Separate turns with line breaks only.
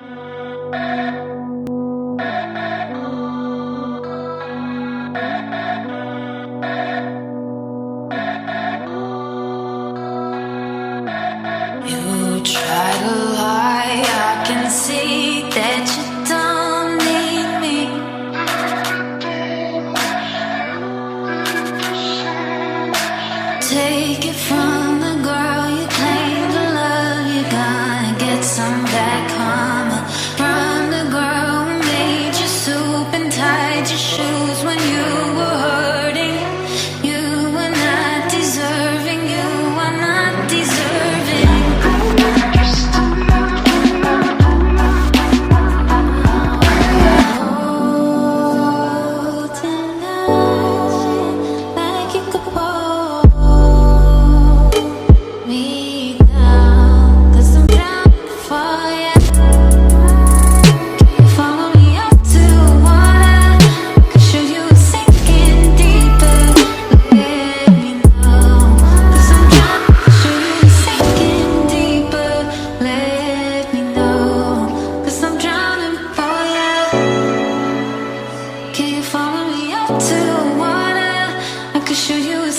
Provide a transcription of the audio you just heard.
You try to lie, I can see that you don't need me. Take it from the girl you claim to love, you're gonna get some back karma. From the girl who made you soup and tied your shoes when you were hurting. You were not deserving, you are not deserving. Can you follow me up to water? I could show you a